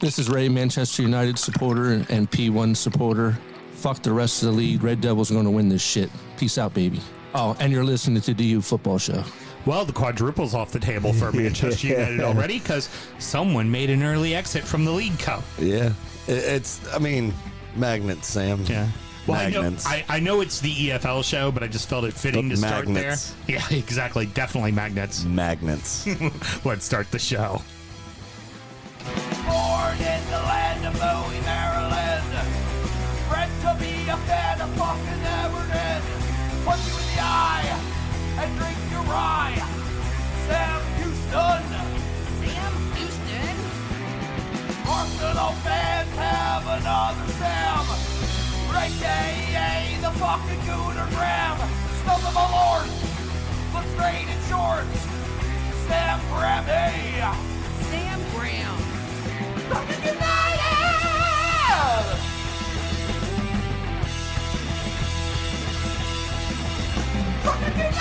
This is Ray, Manchester United supporter and P1 supporter. Fuck the rest of the league. Red Devils are going to win this shit. Peace out, baby. Oh, and you're listening to DU Football Show. Well, the quadruple's off the table for Manchester United already because someone made an early exit from the League Cup. Yeah. Magnets, Sam. Yeah. Well, magnets. I know it's the EFL show, but I just felt it fitting to start magnets. there. Yeah, exactly. Definitely magnets. Magnets. Let's start the show. Born in the land of Bowie, Maryland. Bred to be a fan of fucking Everton. Punch you in the eye and drink your rye. Sam Houston. Sam Houston? Arsenal fans have another Sam. AKA the fucking Gooner Graham. Stump of a lord. Look straight in shorts. Sam Graham, hey. Sam Graham. Fucking United! Fucking United!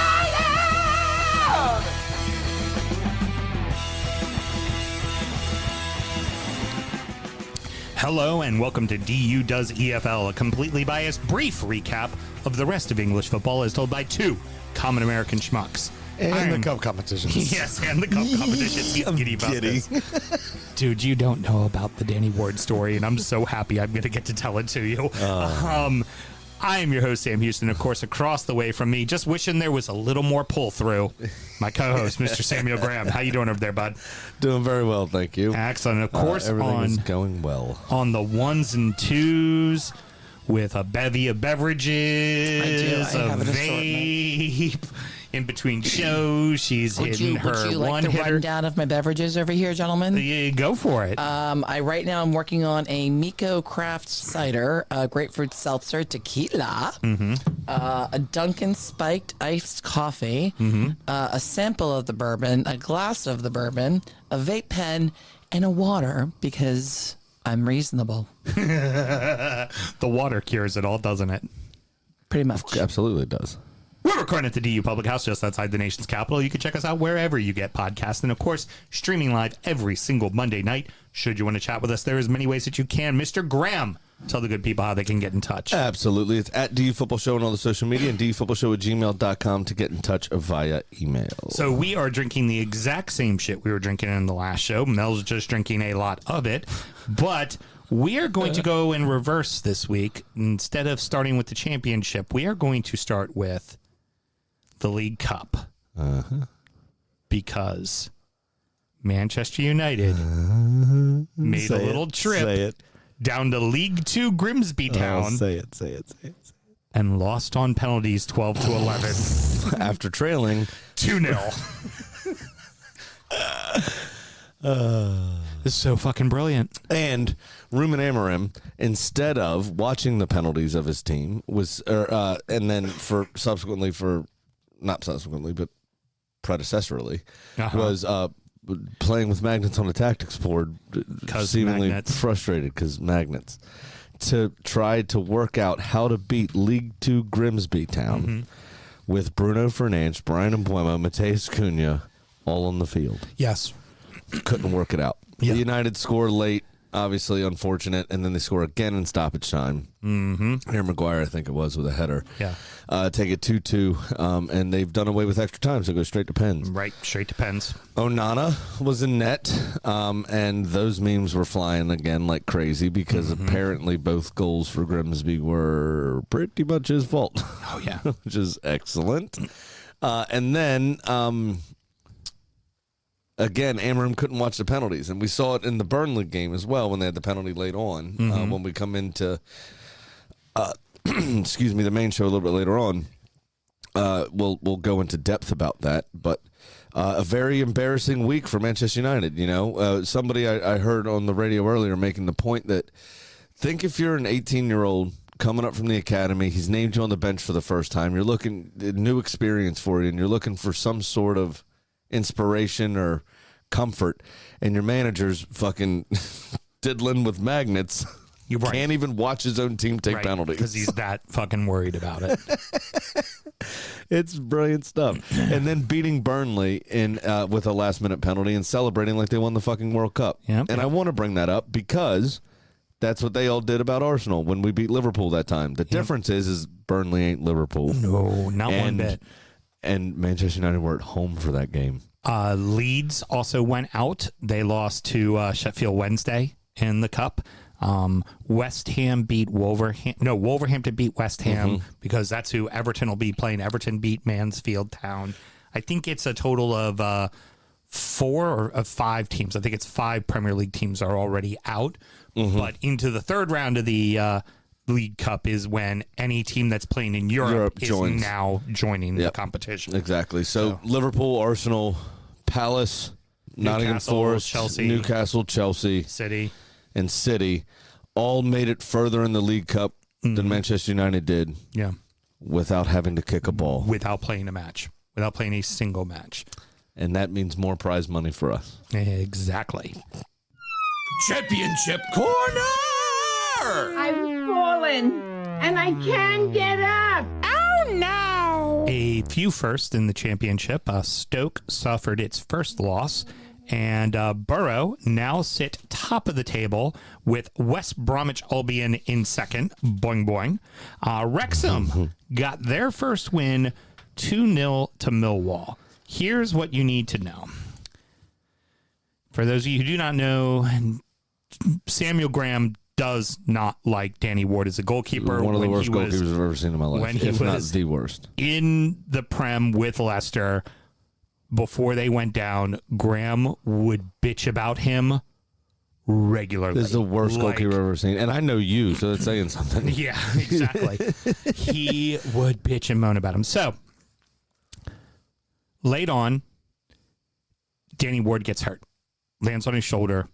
Hello and welcome to DU Does EFL, a completely biased brief recap of the rest of English football as told by two common American schmucks. And the cup competitions. Yes, and the cup competitions. He's giddy about Giddy. this. Dude, you don't know about the Danny Ward story, and I'm so happy I'm going to get to tell it to you. I am your host, Sam Houston. Of course, across the way from me, just wishing there was a little more pull-through, my co-host, Mr. Samuel Graham. How you doing over there, bud? Doing very well, thank you. Excellent. Of course, everything is going well. On the ones and twos with a bevy of beverages, I a have an vape. In between shows, she's hitting her Would you like one the hitter. rundown of my beverages over here, gentlemen? Yeah, go for it. Right now I'm working on a Miko Craft cider, grapefruit seltzer, tequila, a Dunkin' spiked iced coffee, a sample of the bourbon, a glass of the bourbon, a vape pen, and a water because I'm reasonable. The water cures it all, doesn't it? Pretty much. Absolutely does. We're recording at the DU Public House just outside the nation's capital. You can check us out wherever you get podcasts. And, of course, streaming live every single Monday night. Should you want to chat with us, there is many ways that you can. Mr. Graham, tell the good people how they can get in touch. Absolutely. It's at DU Football Show on all the social media and dufootballshow@gmail.com to get in touch via email. So we are drinking the exact same shit we were drinking in the last show. Mel's just drinking a lot of it. But we are going to go in reverse this week. Instead of starting with the championship, we are going to start with the League Cup. Because Manchester United made a little trip down to League 2 Grimsby Town. Say it. And lost on penalties 12-11. After trailing 2-0. This is so fucking brilliant. And Ruben Amorim, instead of watching the penalties of his team, and then not subsequently, but predecessorily, was playing with magnets on the tactics board, seemingly magnets. frustrated because magnets, to try to work out how to beat League 2 Grimsby Town with Bruno Fernandes, Brian Mbuemo, Mateus Cunha all on the field. Yes. Couldn't work it out. Yeah. The United score late, obviously unfortunate, and then they score again in stoppage time. Harry Maguire, I think it was, with a header. Yeah. Take it 2-2, and they've done away with extra time, so it goes straight to pens. Right, straight to pens. Onana was in net, and those memes were flying again like crazy because apparently both goals for Grimsby were pretty much his fault. Oh, yeah. Which is excellent. And then, again, Amorim couldn't watch the penalties, and we saw it in the Burnley game as well when they had the penalty late on. When we come into, the main show a little bit later on, we'll go into depth about that. But a very embarrassing week for Manchester United. You know, somebody I heard on the radio earlier making the point that think if you're an 18-year-old coming up from the academy, he's named you on the bench for the first time. You're looking new experience for you, and you're looking for some sort of inspiration or comfort, and your manager's fucking diddling with magnets. You're right. Can't even watch his own team take penalties because he's that fucking worried about it. It's brilliant stuff. And then beating Burnley with a last-minute penalty and celebrating like they won the fucking World Cup. Yep. And I want to bring that up because that's what they all did about Arsenal when we beat Liverpool that time. The difference is Burnley ain't Liverpool. No, not one bit. And Manchester United were at home for that game. Leeds also went out. They lost to Sheffield Wednesday in the Cup. West Ham beat Wolverhampton. No, Wolverhampton beat West Ham because that's who Everton will be playing. Everton beat Mansfield Town. I think it's a total of 4 or 5 teams. I think it's 5 Premier League teams are already out. But into the third round of the League Cup is when any team that's playing in Europe is joins. now joining the competition. Exactly. So Liverpool, Arsenal, Palace, Nottingham Newcastle, Forest, Chelsea. Newcastle, Chelsea, City. and City all made it further in the League Cup than Manchester United did Yeah. without having to kick a ball. Without playing a match. Without playing a single match. And that means more prize money for us. Exactly. Championship corner. I've fallen and I can't get up. Oh no! A few first in the championship. Stoke suffered its first loss, and Borough now sit top of the table with West Bromwich Albion in second. Boing boing. Wrexham got their first win, 2-0 to Millwall. Here's what you need to know. For those of you who do not know, Samuel Graham does not like Danny Ward as a goalkeeper. One of the worst goalkeepers I've ever seen in my life, when he if not was the worst. in the Prem with Leicester, before they went down, Graham would bitch about him regularly. This is the worst goalkeeper I've ever seen. And I know you, so that's saying something. Yeah, exactly. He would bitch and moan about him. So, late on, Danny Ward gets hurt. Lands on his shoulder.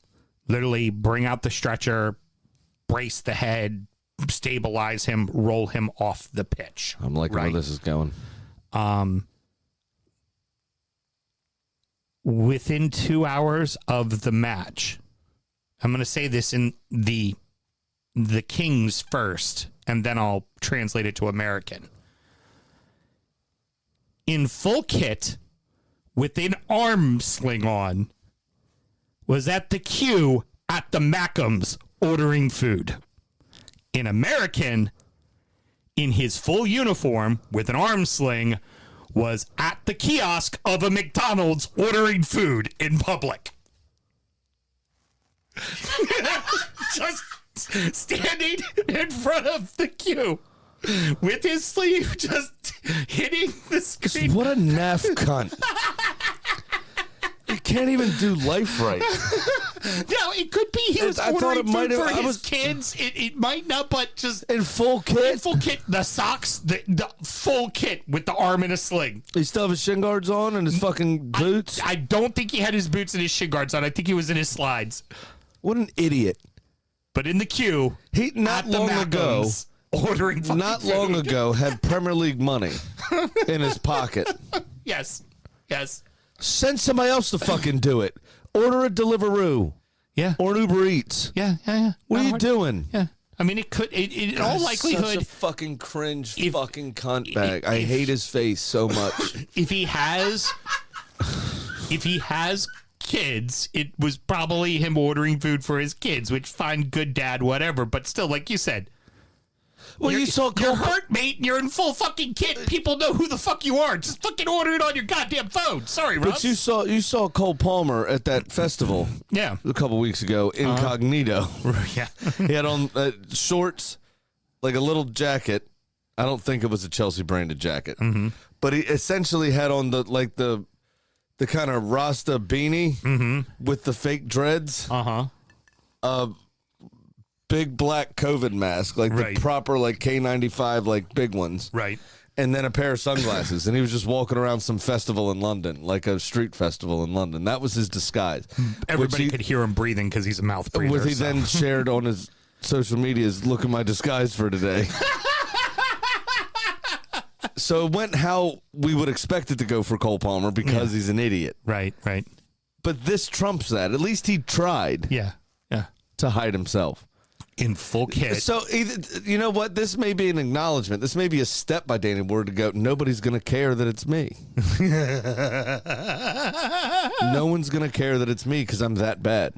Literally bring out the stretcher, brace the head, stabilize him, roll him off the pitch. I'm liking where this is going. Within 2 hours of the match, I'm going to say this in the Kings first, and then I'll translate it to American. In full kit, with an arm sling on, was at the queue at the Mackham's ordering food. In American, in his full uniform with an arm sling, was at the kiosk of a McDonald's ordering food in public. Just standing in front of the queue with his sleeve just hitting the screen. What a naff cunt. You can't even do life right. No, it could be he was I thought ordering it might food have- for I his was- kids. It might not, but just In full kit? in full kit, the socks, the full kit with the arm in a sling. He still have his shin guards on and his fucking boots? I don't think he had his boots and his shin guards on. I think he was in his slides. What an idiot. But in the queue, He not at the long ago, Mackham's, ordering fucking not long food. ago, had Premier League money in his pocket. Yes. Send somebody else to fucking do it. Order a Deliveroo Yeah. or an Uber Eats. Yeah. What Not are you hard. doing? Yeah. I mean, it could, in all Such likelihood, a fucking cringe if- fucking cunt bag. I if- hate his face so much. if he has kids, it was probably him ordering food for his kids, which fine, good dad, whatever. But still, like you said, Well, you saw you're Cole. hurt, mate. You're in full fucking kit. People know who the fuck you are. Just fucking order it on your goddamn phone. Sorry, Russ. But you saw Cole Palmer at that festival Yeah. a couple weeks ago, incognito. Yeah. He had on shorts, like a little jacket. I don't think it was a Chelsea branded jacket, but he essentially had on the kind of Rasta beanie with the fake dreads, big black COVID mask, like Right. the proper like K95 like big ones, Right. and then a pair of sunglasses, and he was just walking around some festival in London, like a street festival in London. That was his disguise. Everybody could hear him breathing because he's a mouth breather. Which he so. then shared on his social medias. Look at my disguise for today. So it went how we would expect it to go for Cole Palmer because he's an idiot. Right. But this trumps that. At least he tried Yeah. to hide himself. in full kit. So, you know what? This may be an acknowledgement. This may be a step by Danny Ward to go, nobody's going to care that it's me. No one's going to care that it's me because I'm that bad.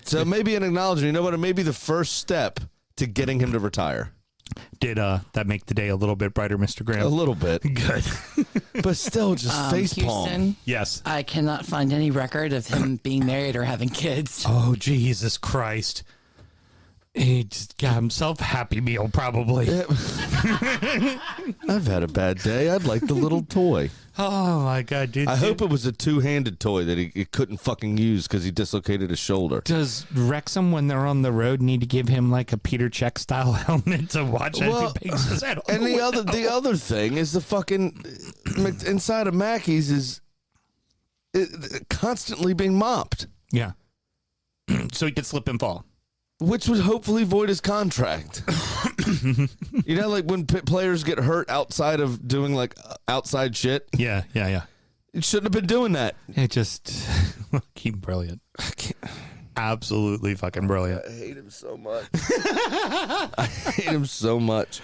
So maybe an acknowledgement. You know what? It may be the first step to getting him to retire. Did that make the day a little bit brighter, Mr. Graham? A little bit. Good. But still, just facepalm. Houston, Yes. I cannot find any record of him being married or having kids. Oh, Jesus Christ. He just got himself a Happy Meal, probably. I've had a bad day. I'd like the little toy. Oh, my God, dude. I hope it was a two-handed toy that he couldn't fucking use because he dislocated his shoulder. Does Wrexham, when they're on the road, need to give him like a Peter Check style helmet to watch as he bangs his head? And the other thing is the fucking inside of Mackey's is constantly being mopped, Yeah. So he could slip and fall. which would hopefully void his contract. You know, like when players get hurt outside of doing like outside shit. Yeah. It shouldn't have been doing that. It just keep brilliant. Absolutely fucking brilliant. I hate him so much. I hate him so much.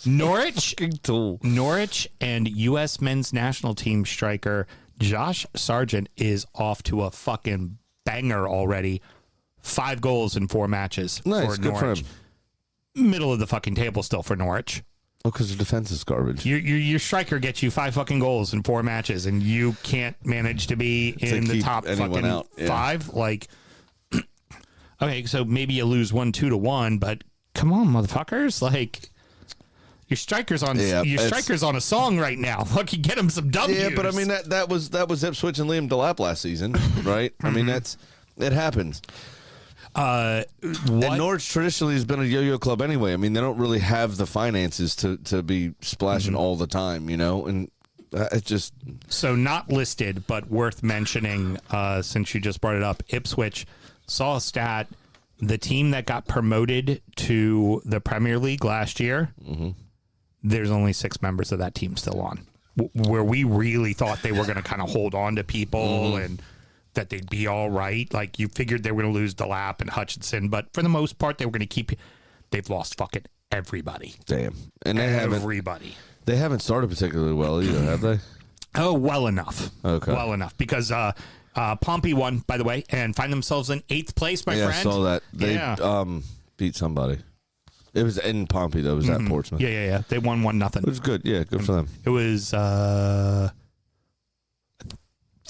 Norwich Tool. Norwich and U.S. men's national team striker Josh Sargent is off to a fucking banger already. 5 goals in 4 matches Nice, for good Norwich. for him. Middle of the fucking table still for Norwich. Oh, because their defense is garbage. Your striker gets you 5 fucking goals in 4 matches, and you can't manage to be in the keep top anyone fucking out, yeah. 5. Like, okay, so maybe you lose 1-2-1, but come on, motherfuckers! Like, your striker's on a song right now. Look, you get him some W's. Yeah, but I mean that was Ipswich and Liam Delap last season, right? I mean it happens. And Norwich traditionally has been a yo-yo club anyway. I mean, they don't really have the finances to be splashing all the time, you know? And it just... So not listed, but worth mentioning, since you just brought it up, Ipswich saw a stat. The team that got promoted to the Premier League last year, there's only 6 members of that team still on. Where we really thought they were going to kind of hold on to people and that they'd be all right. Like, you figured they were going to lose Delap and Hutchinson, but for the most part, they were going to keep... They've lost fucking everybody. Damn. And Everybody. They haven't started particularly well either, have they? Oh, well enough. Okay. Well enough. Because Pompey won, by the way, and find themselves in 8th place, my Yeah, friend. I saw that. They beat somebody. It was in Pompey, though. It was at Portsmouth. Yeah. They won 1-0. It was good. Yeah, good for them. It was,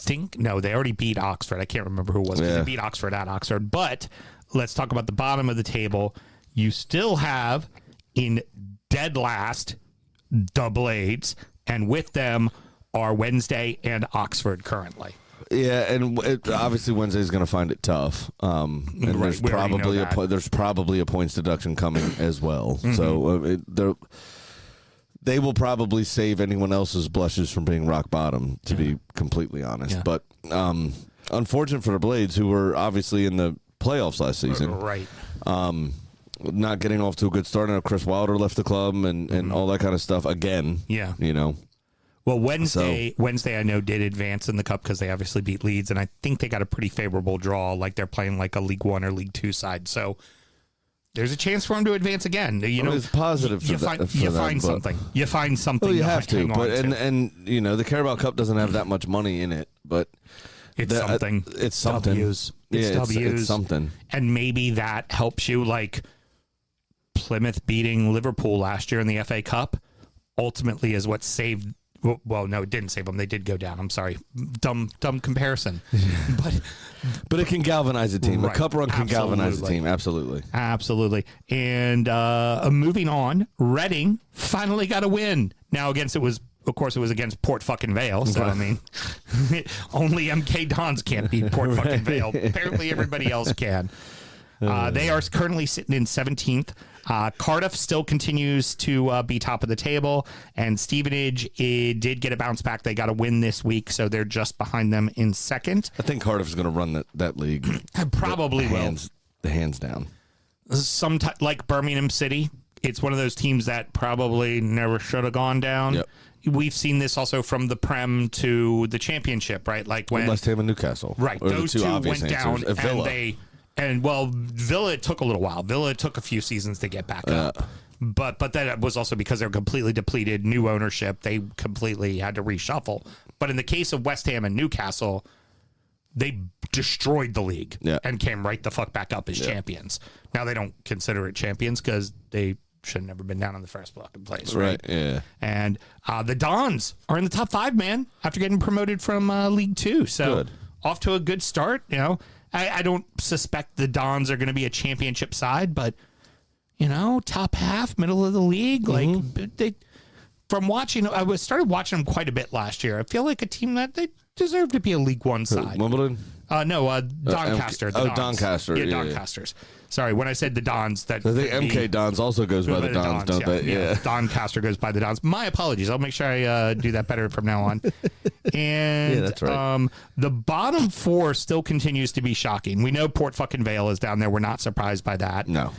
they already beat Oxford. I can't remember who it was. Yeah. They beat Oxford at Oxford. But let's talk about the bottom of the table. You still have in dead last the Blades, and with them are Wednesday and Oxford currently. Yeah, and obviously Wednesday's going to find it tough. And Right, there's probably a points deduction coming as well. So they will probably save anyone else's blushes from being rock bottom, to be completely honest. Yeah. But unfortunate for the Blades, who were obviously in the playoffs last season. Right. Not getting off to a good start. I know Chris Wilder left the club and all that kind of stuff again. Yeah. You know. Well, Wednesday I know did advance in the cup because they obviously beat Leeds, and I think they got a pretty favorable draw. Like, they're playing like a League 1 or League 2 side, so there's a chance for them to advance again. You know, it's positive you for find them, something. You find something. Well, you have to, hang on but to. and you know the Carabao Cup doesn't have that much money in it, but It's something. It's something. W's. It's something. And maybe that helps you. Like, Plymouth beating Liverpool last year in the FA Cup ultimately is what saved. Well, no, it didn't save them. They did go down. I'm sorry. Dumb comparison. But it can galvanize a team. Right. A cup run can galvanize a Absolutely. team. Absolutely. Absolutely. And moving on, Reading finally got a win. Now it was against Port fucking Vale. So, I mean, only MK Dons can't beat Port fucking Vale. Apparently everybody else can. They are currently sitting in 17th. Cardiff still continues to be top of the table, and Stevenage did get a bounce back. They got a win this week, so they're just behind them in second. I think Cardiff's going to run that league. Probably will. The hands down. Like Birmingham City it's one of those teams that probably never should have gone down. Yep. We've seen this also from the Prem to the Championship, right? Like when West Ham and Newcastle. right, Or those the two obvious went down, answers. Villa. Villa took a little while. Villa took a few seasons to get back up. But that was also because they're completely depleted, new ownership. They completely had to reshuffle. But in the case of West Ham and Newcastle, they destroyed the league and came right the fuck back up as champions. Now they don't consider it champions because they should have never been down in the first fucking place, right? Yeah. And the Dons are in the top 5, man, after getting promoted from League 2. So Good. off to a good start. You know, I don't suspect the Dons are going to be a championship side, but you know, top half, middle of the league. Like they, from watching, I started watching them quite a bit last year. I feel like a team that they deserve to be a League 1 side. Wimbledon? Doncaster. The Dons. Doncaster. Yeah, Yeah, Doncasters. Sorry, when I said the Dons, that I think MK Dons also goes by the Dons, don't they? Yeah. Doncaster goes by the Dons. My apologies. I'll make sure I do that better from now on. And Yeah, that's right. The bottom 4 still continues to be shocking. We know Port fucking Vale is down there. We're not surprised by that. No.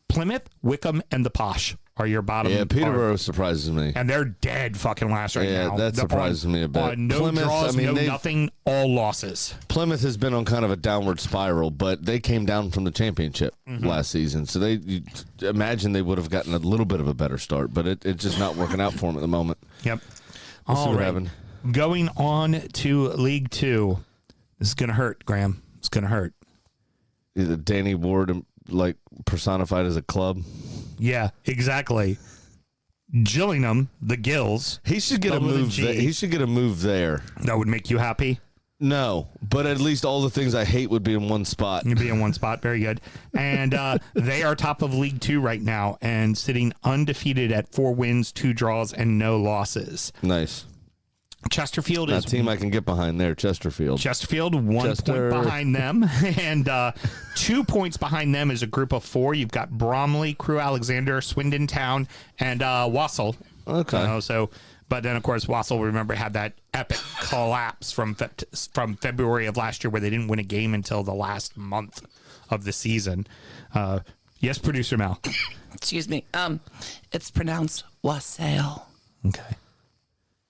Plymouth, Wickham, and the Posh are your bottom. Yeah, Peterborough surprises me. And they're dead fucking last right now. Yeah, that surprises me a bit. No Plymouth, draws, I mean, no nothing, all losses. Plymouth has been on kind of a downward spiral, but they came down from the championship last season. So you imagine they would have gotten a little bit of a better start, but it's just not working out for them at the moment. Yep. We'll see All what right. happens. Going on to League 2. This is going to hurt, Graham. It's going to hurt. Either Danny Ward, like, personified as a club. Yeah, exactly. Gillingham, the Gills. He should get a Double the move. G. He should get a move there. That would make you happy. No, but at least all the things I hate would be in one spot. You'd be in one spot. Very good. And they are top of League 2 right now and sitting undefeated at 4 wins, 2 draws, and no losses. Nice. Chesterfield That is team I can get behind there, Chesterfield. Chesterfield, 1 Chester. point behind them, and 2 points behind them is a group of 4. You've got Bromley, Crewe Alexander, Swindon Town, and Wassell. Okay. But then, of course, Wassell, remember, had that epic collapse from February of last year where they didn't win a game until the last month of the season. Yes, Producer Mal. Excuse me. It's pronounced wassail. Okay.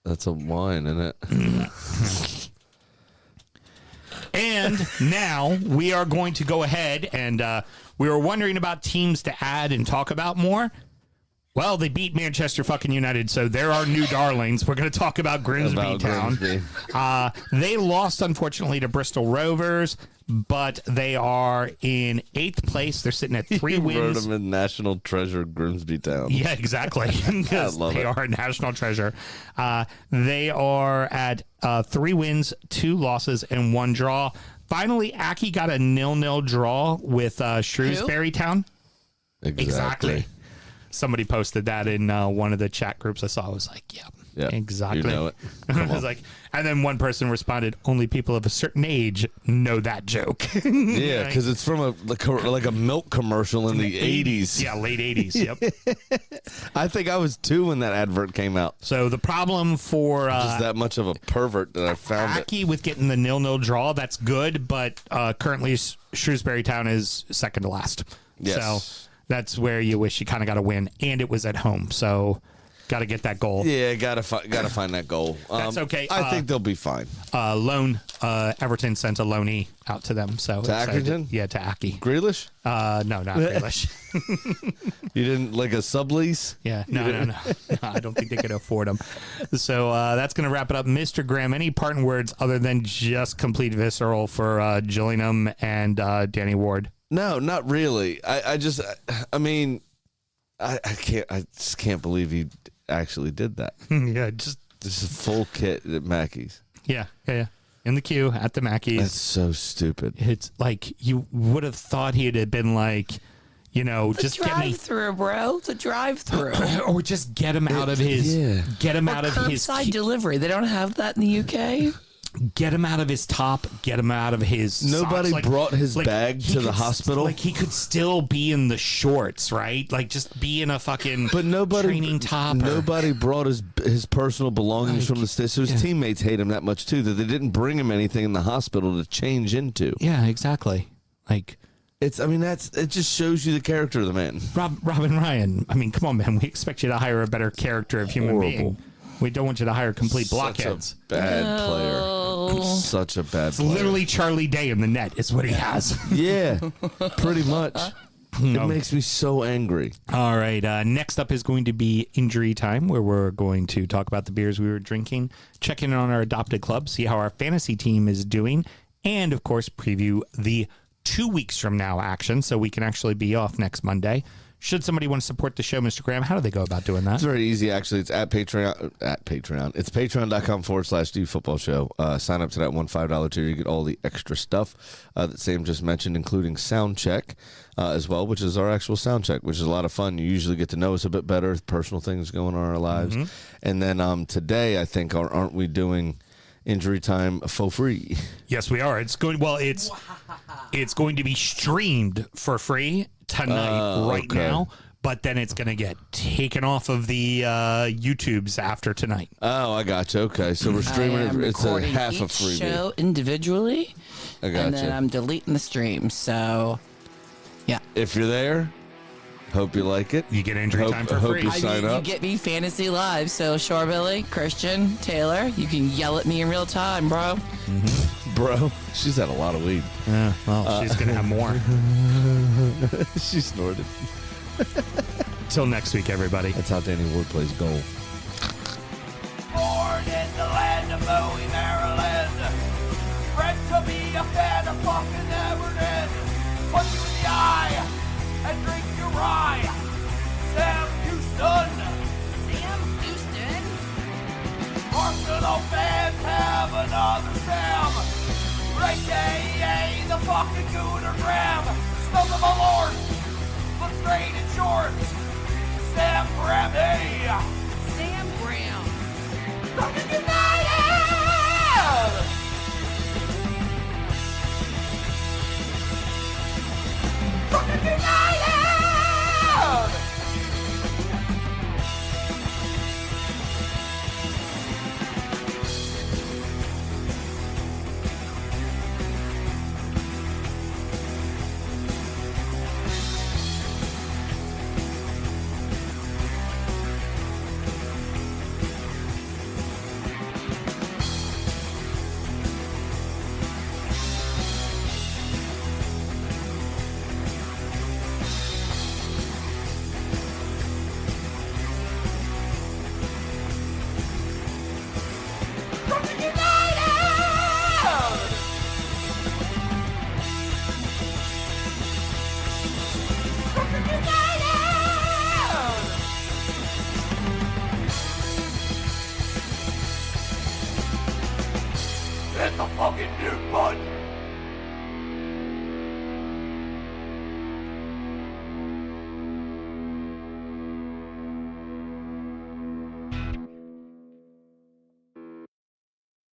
That's a wine, isn't it? And now we are going to go ahead and we were wondering about teams to add and talk about more. Well, they beat Manchester fucking United, so there are new darlings. We're going to talk about Grimsby Town. They lost, unfortunately, to Bristol Rovers, but they are in 8th place. They're sitting at 3 wins. Wrote them in National Treasure Grimsby Town. Yeah, exactly. Because love they it. are a national treasure. They are at 3 wins, 2 losses, and 1 draw. Finally, Accy got a 0-0 draw with Shrewsbury Town. Exactly. Somebody posted that in one of the chat groups I saw. I was like, yeah, exactly. You know it. I was like, and then one person responded, only people of a certain age know that joke. Yeah, because it's from like a milk commercial in the 80s. Yeah, late 80s. Yep. I think I was 2 when that advert came out. So the problem for Just that much of a pervert that I found it. Accy with getting the 0-0 draw, that's good, but currently Shrewsbury Town is second to last. Yes. So that's where you wish you kind of got to win, and it was at home. So got to get that goal. Yeah, gotta find that goal. That's okay. I think they'll be fine. Everton sent a loanee out to them. So To Accrington? Yeah, to Accy. Grealish? No, not Grealish. You didn't like a sublease? Yeah, no. I don't think they could afford them. So that's going to wrap it up. Mr. Graham, any parting words other than just complete visceral for Gillingham and Danny Ward? No, not really. I just can't believe he actually did that. Yeah, just This is a full kit at Mackey's. yeah. In the queue at the Mackeys. That's so stupid. It's like you would have thought he'd have been like, just get me Drive-through, bro. The drive-through. or just get him out of his get him out of his Curbside delivery. They don't have that in the UK. Get him out of his top, get him out of his Nobody socks. brought his bag he to the could hospital? Like he could still be in the shorts, right? Like just be in a fucking But nobody training top. Nobody brought his personal belongings from the state. So his teammates hate him that much too that they didn't bring him anything in the hospital to change into. Yeah, exactly. Like it just shows you the character of the man. Robin Ryan. I mean, come on, man. We expect you to hire a better character of human Horrible. being. We don't want you to hire complete blockheads. Such a bad player. Such a bad It's player. literally Charlie Day in the net is what he has. Yeah, pretty much. It makes me so angry. All right. Next up is going to be Injury Time, where we're going to talk about the beers we were drinking, check in on our adopted club, see how our fantasy team is doing, and, of course, preview the 2 weeks from now action so we can actually be off next Monday. Should somebody want to support the show, Mr. Graham, how do they go about doing that? It's very easy, actually. It's at Patreon. It's patreon.com/DFootballShow. Sign up to that $5 tier. You get all the extra stuff that Sam just mentioned, including sound check as well, which is our actual sound check, which is a lot of fun. You usually get to know us a bit better, personal things going on in our lives. And then today, I think, aren't we doing Injury Time for free? Yes, we are. It's going to be streamed for free tonight, now, but then it's going to get taken off of the YouTubes after tonight. Oh, I gotcha. Okay, so we're streaming it. It's a half a freebie. Show individually, I gotcha. and then I'm deleting the stream. So, yeah. If you're there, hope you like it. You get Injury Time for hope free. you sign You up. get me fantasy live. So, Shorebilly, Christian, Taylor, you can yell at me in real time, bro. Bro, she's had a lot of weed. Yeah, well, she's going to have more. She snorted. Till next week, everybody. That's how Danny Ward plays goal. Born in the land of Bowie, Maryland. Bred to be a fan of fucking Everton. Punch you in the eye and drink your rye. Sam Houston. Arsenal fans have another Sam. Right, the fucking Gooner Graham. Stump of my lord. Look straight in shorts. Sam Graham, hey. Sam Graham. Fucking United! Fucking United! Hit the fucking mute button!